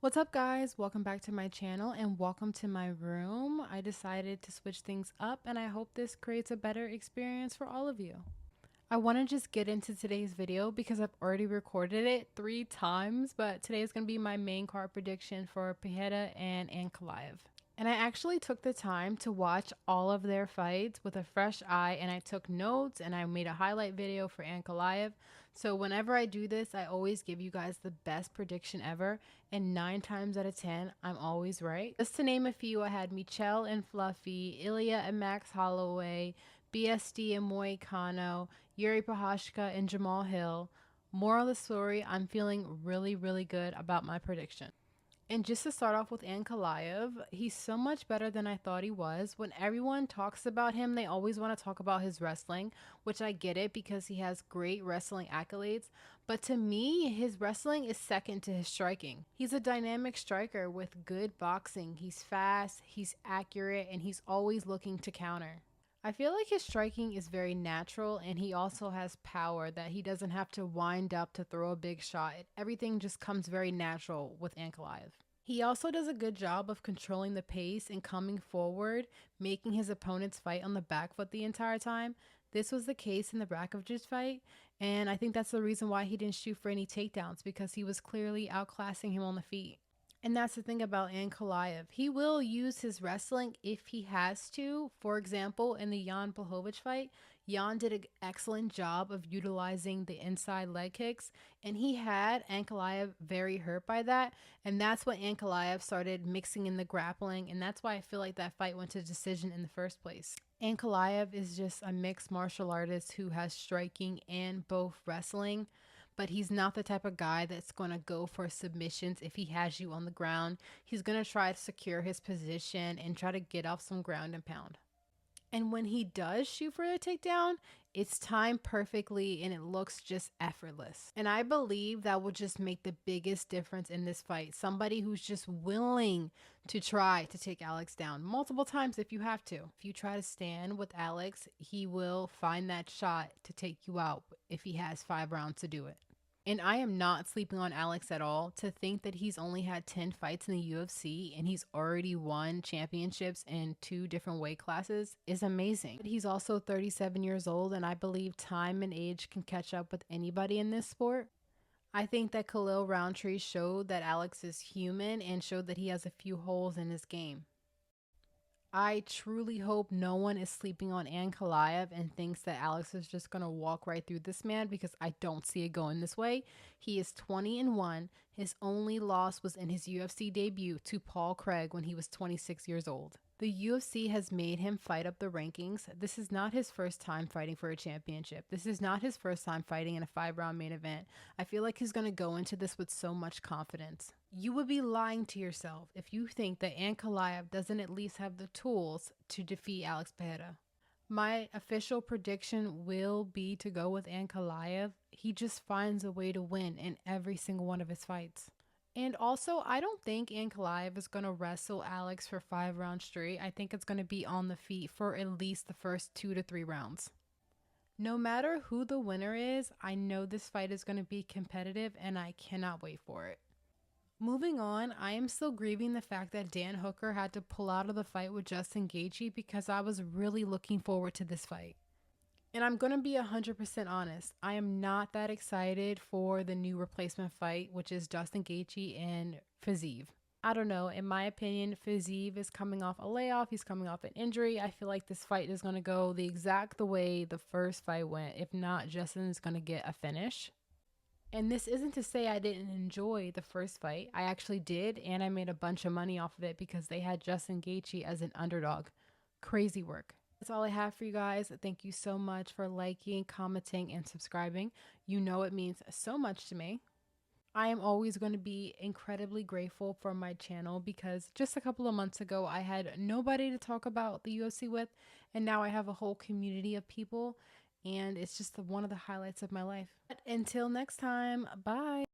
What's up guys? Welcome back to my channel and welcome to my room. I decided to switch things up and I hope this creates a better experience for all of you. I want to just get into today's video because I've already recorded it 3 times, but today is going to be my main card prediction for Pereira and Ankalaev. And I actually took the time to watch all of their fights with a fresh eye, and I took notes and I made a highlight video for Ankalaev. So whenever I do this, I always give you guys the best prediction ever, and 9 times out of 10, I'm always right. Just to name a few, I had Michelle and Fluffy, Ilya and Max Holloway, BSD and Moicano, Yuri Prohashka and Jamal Hill. Moral of the story, I'm feeling really good about my prediction. And just to start off with Ankalaev, he's so much better than I thought he was. When everyone talks about him, they always want to talk about his wrestling, which I get it because he has great wrestling accolades. But to me, his wrestling is second to his striking. He's a dynamic striker with good boxing. He's fast, he's accurate, and he's always looking to counter. I feel like his striking is very natural, and he also has power that he doesn't have to wind up to throw a big shot. Everything just comes very natural with Ankalaev. He also does a good job of controlling the pace and coming forward, making his opponents fight on the back foot the entire time. This was the case in the Rakovic's fight, and I think that's the reason why he didn't shoot for any takedowns, because he was clearly outclassing him on the feet. And that's the thing about Ankalaev. He will use his wrestling if he has to. For example, in the Jan Blachowicz fight, Jan did an excellent job of utilizing the inside leg kicks, and he had Ankalaev very hurt by that. And that's when Ankalaev started mixing in the grappling, and that's why I feel like that fight went to decision in the first place. Ankalaev is just a mixed martial artist who has striking and both wrestling, but he's not the type of guy that's going to go for submissions if he has you on the ground. He's going to try to secure his position and try to get off some ground and pound. And when he does shoot for a takedown, it's timed perfectly and it looks just effortless. And I believe that will just make the biggest difference in this fight. Somebody who's just willing to try to take Alex down multiple times if you have to. If you try to stand with Alex, he will find that shot to take you out if he has 5 rounds to do it. And I am not sleeping on Alex at all. To think that he's only had 10 fights in the UFC and he's already won championships in 2 different weight classes is amazing. But he's also 37 years old, and I believe time and age can catch up with anybody in this sport. I think that Khalil Roundtree showed that Alex is human and showed that he has a few holes in his game. I truly hope no one is sleeping on Ankalaev and thinks that Alex is just going to walk right through this man, because I don't see it going this way. He is 20-1. His only loss was in his UFC debut to Paul Craig when he was 26 years old. The UFC has made him fight up the rankings. This is not his first time fighting for a championship. This is not his first time fighting in a 5-round main event. I feel like he's going to go into this with so much confidence. You would be lying to yourself if you think that Ankalaev doesn't at least have the tools to defeat Alex Pereira. My official prediction will be to go with Ankalaev. He just finds a way to win in every single one of his fights. And also, I don't think Ankalaev is going to wrestle Alex for 5 rounds straight. I think it's going to be on the feet for at least the first 2 to 3 rounds. No matter who the winner is, I know this fight is going to be competitive and I cannot wait for it. Moving on, I am still grieving the fact that Dan Hooker had to pull out of the fight with Justin Gaethje, because I was really looking forward to this fight. And I'm going to be 100% honest. I am not that excited for the new replacement fight, which is Justin Gaethje and Fiziev. I don't know. In my opinion, Fiziev is coming off a layoff. He's coming off an injury. I feel like this fight is going to go the way the first fight went. If not, Justin is going to get a finish. And this isn't to say I didn't enjoy the first fight. I actually did, and I made a bunch of money off of it because they had Justin Gaethje as an underdog. Crazy work. That's all I have for you guys. Thank you so much for liking, commenting, and subscribing. You know it means so much to me. I am always going to be incredibly grateful for my channel, because just a couple of months ago I had nobody to talk about the UFC with, and now I have a whole community of people, and it's just one of the highlights of my life. But until next time, bye.